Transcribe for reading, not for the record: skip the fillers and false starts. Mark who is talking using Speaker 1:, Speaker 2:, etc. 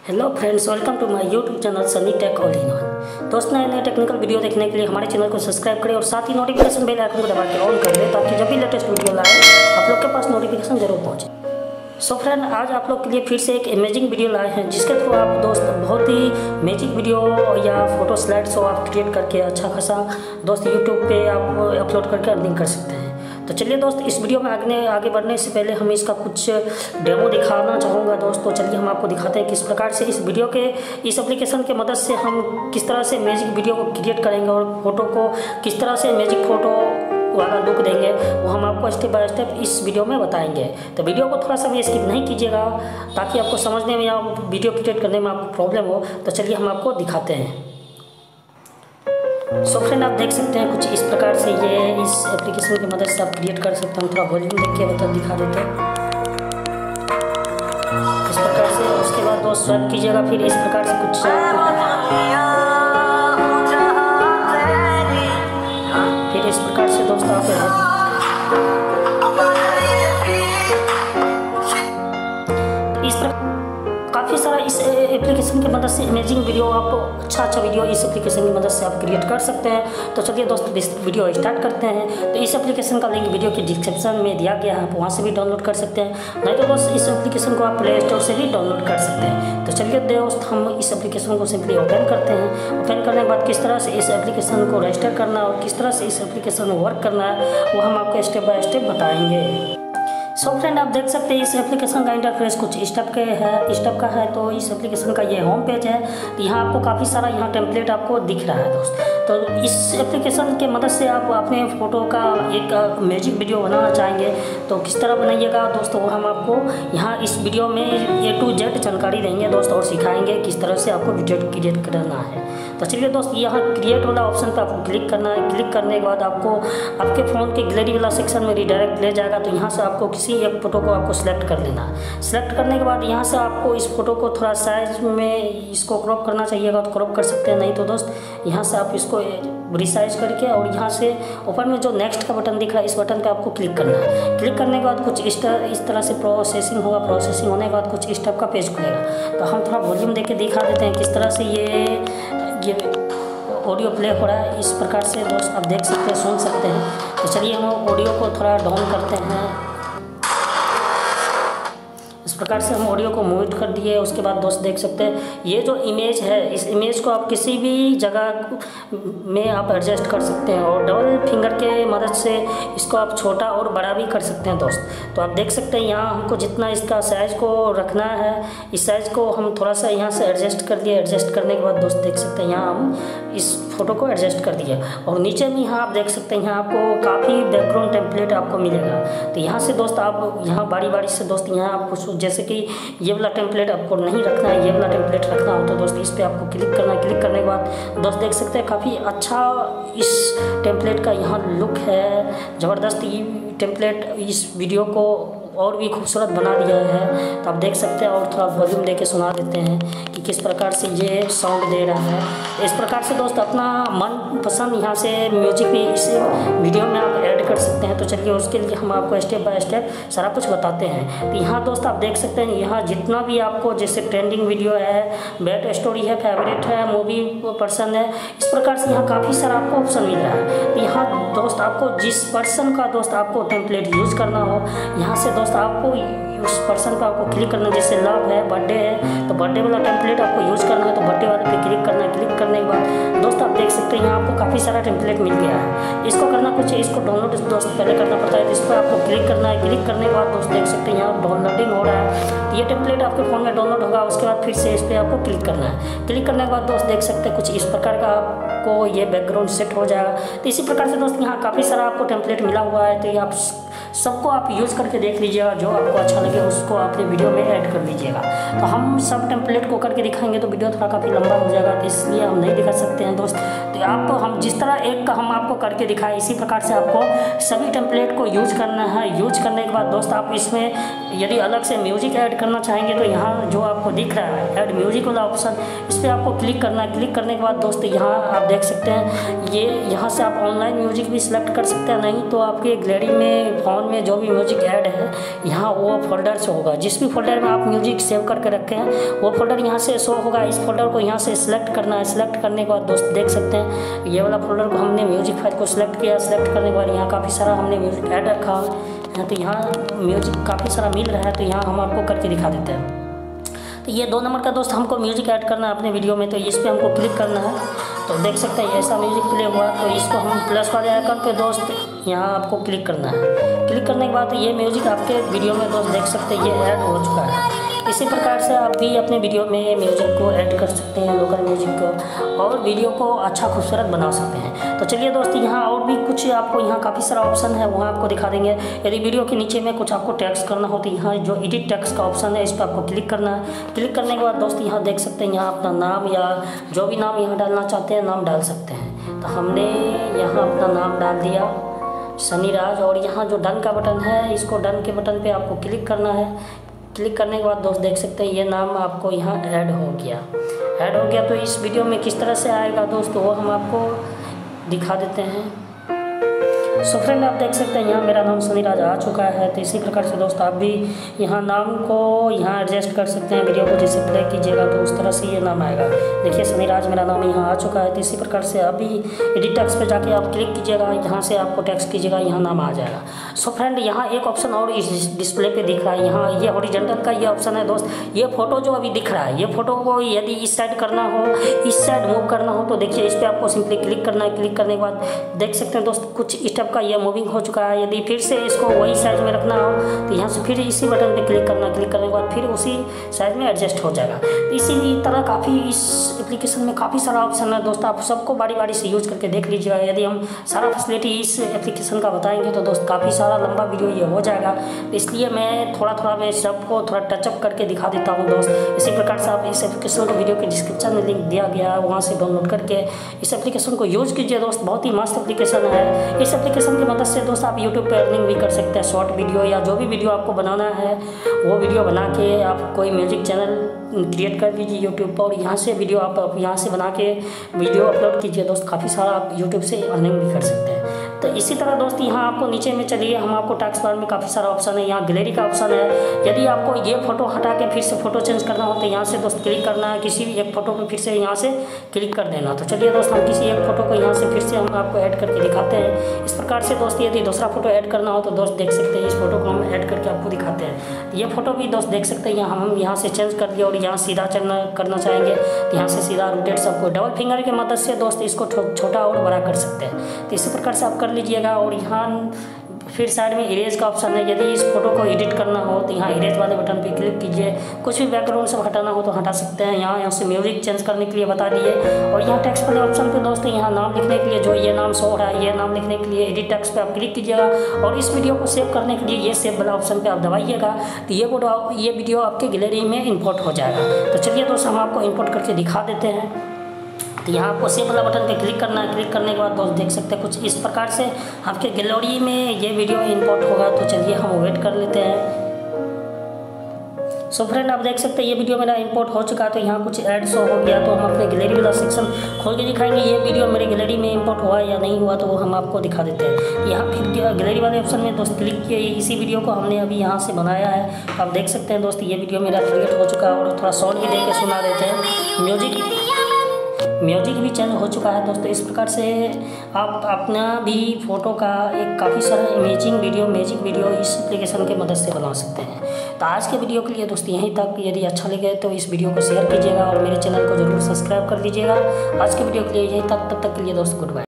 Speaker 1: Hello friends, welcome to my YouTube channel Sunny tech all in one. दोस्त नए नए technical video देखने के लिए हमारे चैनल को सब्सक्राइब करें और साथ ही नोटिफिकेशन बेल आइकन को दबा के ऑन कर दें ताकि जब भी लेटेस्ट वीडियो लाए आप लोग के पास नोटिफिकेशन जरूर पहुंचे। सो फ्रेंड, आज आप लोग के लिए फिर से एक इमेजिंग वीडियो लाए हैं जिसके थ्रू आप दोस्त बहुत ही मैजिक वीडियो या फोटो स्लाइड शो आप क्रिएट करके अच्छा खासा दोस्त यूट्यूब पे आप अपलोड करके अर्निंग कर सकते हैं। तो चलिए दोस्त, इस वीडियो में आगे बढ़ने से पहले हम इसका कुछ डेमो दिखाना चाहूँगा दोस्त। तो चलिए हम आपको दिखाते हैं किस प्रकार से इस वीडियो के इस एप्लीकेशन के मदद से हम किस तरह से मैजिक वीडियो को क्रिएट करेंगे और फोटो को किस तरह से मैजिक फोटो वाला लुक देंगे, वो हम आपको स्टेप बाय स्टेप इस वीडियो में बताएंगे। तो वीडियो को थोड़ा सा भी स्किप नहीं कीजिएगा ताकि आपको समझने में या वीडियो क्रिएट करने में आपको प्रॉब्लम हो। तो चलिए हम आपको दिखाते हैं। सो फ्रेंड, आप देख सकते हैं कुछ इस प्रकार से ये इस एप्लीकेशन की मदद से आप क्रिएट कर सकते हैं। थोड़ा वॉल्यूम देख के दिखा देते हैं इस प्रकार से। उसके बाद दोस्त स्वाइप कीजिएगा, फिर इस प्रकार से कुछ फिर इस प्रकार से दोस्त आप इस प्रकार काफ़ी सारा इस एप्लीकेशन की मदद से इमेजिंग वीडियो आप अच्छा वीडियो इस एप्लीकेशन की मदद से आप क्रिएट कर सकते हैं। तो चलिए दोस्त, इस वीडियो स्टार्ट करते हैं। तो इस एप्लीकेशन का लिंक वीडियो के डिस्क्रिप्शन में दिया गया है, आप वहाँ से भी डाउनलोड कर सकते हैं। नहीं तो दोस्त इस एप्लीकेशन को आप प्ले स्टोर से भी डाउनलोड कर सकते हैं। तो चलिए दोस्त, हम इस एप्लीकेशन को सिंपली ओपन करते हैं। ओपन करने के बाद किस तरह से इस एप्लीकेशन को रजिस्टर करना और किस तरह से इस एप्लीकेशन में वर्क करना है वो हम आपको स्टेप बाय स्टेप बताएंगे। सो फ्रेंड, आप देख सकते हैं इस एप्लीकेशन का इंटरफेस कुछ इस टाइप का है। तो इस एप्लीकेशन का ये होम पेज है। तो यहाँ आपको काफ़ी सारा यहाँ टेम्पलेट आपको दिख रहा है दोस्त। तो इस एप्लीकेशन के मदद से आप अपने फ़ोटो का एक मैजिक वीडियो बनाना चाहेंगे तो किस तरह बनाइएगा दोस्तों, वो हम आपको यहाँ इस वीडियो में A to Z जानकारी देंगे दोस्त और सिखाएंगे किस तरह से आपको वीडियो क्रिएट करना है। तो चलिए दोस्त, यहाँ क्रिएट वाला ऑप्शन पर आपको क्लिक करना है। क्लिक करने के बाद आपको आपके फ़ोन के गैलरी वाला सेक्शन में रिडायरेक्ट ले जाएगा। तो यहाँ से आपको किसी एक फ़ोटो को आपको सिलेक्ट कर लेना है। सिलेक्ट करने के बाद यहाँ से आपको इस फोटो को थोड़ा साइज में इसको क्रॉप करना चाहिएगा तो क्रॉप कर सकते हैं। नहीं तो दोस्त यहाँ से आप इसको रिसाइज करके और यहाँ से ऊपर में जो नेक्स्ट का बटन दिख रहा है इस बटन पे आपको क्लिक करना है। क्लिक करने के बाद कुछ इस तरह से प्रोसेसिंग होगा। प्रोसेसिंग होने के बाद कुछ इस टाइप का पेज खुलेगा। तो हम थोड़ा वॉल्यूम देके दिखा देते हैं किस तरह से ये ऑडियो प्ले हो रहा है। इस प्रकार से दोस्त आप देख सकते हैं, सुन सकते हैं। तो चलिए हम ऑडियो को थोड़ा डाउन करते हैं। इस प्रकार से हम ऑडियो को म्यूट कर दिए। उसके बाद दोस्त देख सकते हैं ये जो इमेज है, इस इमेज को आप किसी भी जगह में आप एडजस्ट कर सकते हैं और डबल फिंगर के मदद से इसको आप छोटा और बड़ा भी कर सकते हैं दोस्त। तो आप देख सकते हैं यहाँ हमको जितना इसका साइज़ को रखना है इस साइज़ को हम थोड़ा सा यहाँ से एडजस्ट कर दिए। एडजस्ट करने के बाद दोस्त देख सकते हैं यहाँ हम इस फोटो को एडजस्ट कर दिया और नीचे में यहाँ आप देख सकते हैं यहाँ आपको काफ़ी बैकग्राउंड टेम्पलेट आपको मिलेगा। तो यहाँ से दोस्त आप यहाँ बारी बारी से दोस्त यहाँ आपको जैसे कि ये वाला टेम्पलेट आपको नहीं रखना है, ये वाला टेम्पलेट रखना हो तो दोस्त इस पर आपको क्लिक करना है। क्लिक करने के बाद दोस्त देख सकते हैं काफ़ी अच्छा इस टेम्पलेट का यहाँ लुक है। ज़बरदस्त ये टेम्पलेट इस वीडियो को और भी खूबसूरत बना दिया है। तो आप देख सकते हैं और थोड़ा वॉल्यूम देके सुना देते हैं कि किस प्रकार से ये साउंड दे रहा है। इस प्रकार से दोस्त अपना मन पसंद यहाँ से म्यूजिक भी इस वीडियो में आप ऐड कर सकते हैं। तो चलिए उसके लिए हम आपको स्टेप बाय स्टेप सारा कुछ बताते हैं। तो यहाँ दोस्त आप देख सकते हैं यहाँ जितना भी आपको जैसे ट्रेंडिंग वीडियो है, बेस्ट स्टोरी है, फेवरेट है, मूवी पर्सन है, इस प्रकार से यहाँ काफ़ी सारा आपको ऑप्शन मिल रहा है। तो यहाँ दोस्त आपको जिस पर्सन का दोस्त आपको टेम्पलेट यूज़ करना हो यहाँ से दोस्त आपको उस पर्सन पर आपको क्लिक करना है। जैसे लव है, बर्थडे है तो बर्थडे वाला टेम्पलेट आपको यूज़ करना है तो बर्थडे वाले पे क्लिक करना है। क्लिक करने के बाद दोस्त आप देख सकते हैं यहाँ आपको काफ़ी सारा टेम्पलेट मिल गया है। इसको करना कुछ है, इसको डाउनलोड दोस्त पहले करना पड़ता है। तो इस पर आपको क्लिक करना है। क्लिक करने के बाद दोस्त देख सकते हैं यहाँ डाउनलोडिंग हो रहा है। तो ये टेम्पलेट आपके फ़ोन में डाउनलोड होगा। उसके बाद फिर से इस पर आपको क्लिक करना है। क्लिक करने के बाद दोस्त देख सकते हैं कुछ इस प्रकार का आपको ये बैकग्राउंड सेट हो जाएगा। तो इसी प्रकार से दोस्त यहाँ काफ़ी सारा आपको टेम्पलेट मिला हुआ है। तो ये आप सबको आप यूज़ करके देख लीजिएगा, जो आपको अच्छा लगे उसको अपने वीडियो में ऐड कर लीजिएगा। तो हम सब टेम्पलेट को करके दिखाएंगे तो वीडियो थोड़ा काफ़ी लंबा हो जाएगा, तो इसलिए हम नहीं दिखा सकते हैं दोस्त। तो हम जिस तरह एक का हम आपको करके दिखाए इसी प्रकार से आपको सभी टेम्पलेट को यूज करना है। यूज करने के बाद दोस्त आप इसमें यदि अलग से म्यूजिक ऐड करना चाहेंगे तो यहाँ जो आपको दिख रहा है ऐड म्यूजिक वाला ऑप्शन, इस पर आपको क्लिक करना है। क्लिक करने के बाद दोस्त यहाँ आप देख सकते हैं ये यहाँ से आप ऑनलाइन म्यूजिक भी सिलेक्ट कर सकते हैं। नहीं तो आपके गैलरी में फ़ोन में जो भी म्यूजिक ऐड है यहाँ वो फोल्डर से होगा। जिस भी फोल्डर में आप म्यूजिक सेव करके रखे हैं वो फोल्डर यहाँ से शो होगा। इस फोल्डर को यहाँ से सिलेक्ट करना है। सिलेक्ट करने के बाद दोस्त देख सकते हैं ये वाला फोल्डर को हमने म्यूजिक फाइल को सिलेक्ट किया। सिलेक्ट करने के बाद यहाँ काफ़ी सारा हमने म्यूजिक ऐड रखा है, तो यहाँ म्यूजिक काफ़ी सारा मिल रहा है, तो यहाँ हम आपको करके दिखा देते हैं। तो ये 2 नंबर का दोस्त हमको म्यूजिक ऐड करना है अपने वीडियो में, तो इस पर हमको क्लिक करना है। तो देख सकते हैं ऐसा म्यूजिक प्ले हुआ, तो इसको हम प्लस वाले आइकन पे दोस्त यहाँ आपको क्लिक करना है। क्लिक करने के बाद ये म्यूजिक आपके वीडियो में दोस्त देख सकते हैं ये ऐड हो चुका है। इसी प्रकार से आप भी अपने वीडियो में म्यूजिक को ऐड कर सकते हैं, लोकल म्यूजिक को, और वीडियो को अच्छा खूबसूरत बना सकते हैं। तो चलिए दोस्त यहाँ और भी कुछ आपको यहाँ काफ़ी सारा ऑप्शन है वहाँ आपको दिखा देंगे। यदि वीडियो के नीचे में कुछ आपको टेक्स्ट करना हो तो यहाँ जो एडिट टेक्स्ट का ऑप्शन है इस पर आपको क्लिक करना है। क्लिक करने के बाद दोस्त यहाँ देख सकते हैं यहाँ अपना नाम या जो भी नाम यहाँ डालना चाहते हैं नाम डाल सकते हैं। तो हमने यहाँ अपना नाम डाल दिया सनी राज, और यहाँ जो डन का बटन है इसको डन के बटन पे आपको क्लिक करना है। क्लिक करने के बाद दोस्त देख सकते हैं ये नाम आपको यहाँ ऐड हो गया। ऐड हो गया तो इस वीडियो में किस तरह से आएगा दोस्त वो हम आपको दिखा देते हैं। सो फ्रेंड आप देख सकते हैं यहाँ मेरा नाम सनी राज आ चुका है। तो इसी प्रकार से दोस्त आप भी यहाँ नाम को यहाँ एडजस्ट कर सकते हैं। वीडियो को जैसे प्ले कीजिएगा तो उस तरह से ये नाम आएगा। देखिए सनी राज मेरा नाम यहाँ आ चुका है। तो इसी प्रकार से आप भी एडिट टेक्स्ट पे जाके आप क्लिक कीजिएगा, यहाँ से आपको टेक्स्ट कीजिएगा, यहाँ नाम आ जाएगा। सो फ्रेंड यहाँ एक ऑप्शन और इस डिस्प्ले पे दिख रहा है, यहाँ ये हॉरिजॉन्टल का ये ऑप्शन है दोस्त। ये फोटो जो अभी दिख रहा है ये फोटो को यदि इस साइड करना हो, इस साइड मूव करना हो तो देखिए इस पर आपको सिंपली क्लिक करना है। क्लिक करने के बाद देख सकते हैं दोस्त कुछ स्टेप का ये मूविंग हो चुका है। यदि फिर से इसको वही साइज में रखना हो तो यहाँ से फिर इसी बटन पे क्लिक करना। क्लिक करने के बाद फिर उसी साइज में एडजस्ट हो जाएगा। इसी तरह काफ़ी इस एप्लीकेशन में काफ़ी सारा ऑप्शन है दोस्त, आप सबको बारी बारी से यूज करके देख लीजिएगा। यदि हम सारा फैसिलिटी इस एप्लीकेशन का बताएंगे तो दोस्त काफ़ी सारा लंबा वीडियो ये हो जाएगा, इसलिए मैं थोड़ा मैं सबको थोड़ा टचअप करके दिखा देता हूँ दोस्त। इसी प्रकार से आप इस एप्लीकेशन को वीडियो के डिस्क्रिप्शन में लिंक दिया गया है, वहाँ से डाउनलोड करके इस एप्लीकेशन को यूज कीजिए दोस्त। बहुत ही मस्त एप्लीकेशन है। इस एप्लीकेशन की मदद से दोस्त आप यूट्यूब पर अर्निंग भी कर सकते हैं। शॉर्ट वीडियो या जो भी वीडियो आपको बनाना है वो वीडियो बना के आप कोई म्यूजिक चैनल क्रिएट कर दीजिए यूट्यूब पर, और यहाँ से वीडियो आप यहाँ से बना के वीडियो अपलोड कीजिए दोस्त। काफ़ी सारा आप यूट्यूब से अर्निंग भी कर सकते हैं। तो इसी तरह दोस्त यहाँ आपको नीचे में चलिए हम आपको टास्क बार में काफ़ी सारा ऑप्शन है। यहाँ गैलरी का ऑप्शन है। यदि आपको ये फोटो हटा के फिर से फोटो चेंज करना हो तो यहाँ से दोस्त क्लिक करना है। किसी भी एक फोटो पे फिर से यहाँ से क्लिक कर देना। तो चलिए दोस्त हम किसी एक फोटो को यहाँ से फिर से हम आपको ऐड करके दिखाते हैं। इस प्रकार से दोस्त यदि दूसरा फोटो ऐड करना हो तो दोस्त देख सकते हैं इस फोटो को हम ऐड करके आपको दिखाते हैं। ये फोटो भी दोस्त देख सकते हैं हम यहाँ से चेंज कर दिया, और यहाँ सीधा करना चाहेंगे तो यहाँ से सीधा रोटेट सबको डबल फिंगर की मदद से दोस्त इसको छोटा और बड़ा कर सकते हैं। तो इसी प्रकार से आप कर लीजिएगा। और यहाँ फिर साइड में इरेज का ऑप्शन है। यदि इस फोटो को एडिट करना हो तो यहाँ इरेज वाले बटन पे क्लिक कीजिए। कुछ भी बैकग्राउंड सब हटाना हो तो हटा सकते हैं। यहाँ से म्यूजिक चेंज करने के लिए बता दिए। और यहाँ टेक्स्ट वाले ऑप्शन पे दोस्तों यहाँ नाम लिखने के लिए जो ये नाम शो हो रहा है ये नाम लिखने के लिए एडिट टेक्स्ट पे आप क्लिक कीजिएगा, और इस वीडियो को सेव करने के लिए ये सेव वाला ऑप्शन पे आप दबाइएगा तो ये वीडियो आपके गैलरी में इंपोर्ट हो जाएगा। तो चलिए दोस्त हम आपको इंपोर्ट करके दिखा देते हैं। तो यहाँ आपको सेव वाला बटन पे क्लिक करना है। क्लिक करने के बाद दोस्त देख सकते हैं कुछ इस प्रकार से आपके गैलरी में ये वीडियो इंपोर्ट होगा। तो चलिए हम वेट कर लेते हैं। सो फ्रेंड आप देख सकते हैं ये वीडियो मेरा इंपोर्ट हो चुका है। तो यहाँ कुछ ऐड शो हो गया, तो हम अपने गैलरी वाला सेक्शन खोल के दिखाएंगे ये वीडियो मेरे गैलरी में इंपोर्ट हुआ या नहीं हुआ, तो वो हम आपको दिखा देते हैं। यहाँ फिर गैलरी वाले ऑप्शन में दोस्त क्लिक किए। इसी वीडियो को हमने अभी यहाँ से बनाया है। आप देख सकते हैं दोस्त ये वीडियो मेरा क्रिएट हो चुका है, और थोड़ा साउंड भी दे के सुना देते हैं। म्यूजिक भी चेंज हो चुका है दोस्तों। इस प्रकार से आप अपना भी फ़ोटो का एक काफ़ी सारा मैजिक वीडियो इस एप्लीकेशन की मदद से बना सकते हैं। तो आज के वीडियो के लिए दोस्तों यहीं तक। यदि अच्छा लगे तो इस वीडियो को शेयर कीजिएगा और मेरे चैनल को जरूर सब्सक्राइब कर लीजिएगा। आज के वीडियो के लिए यहीं तक, तब तक के लिए दोस्तों गुड बाय।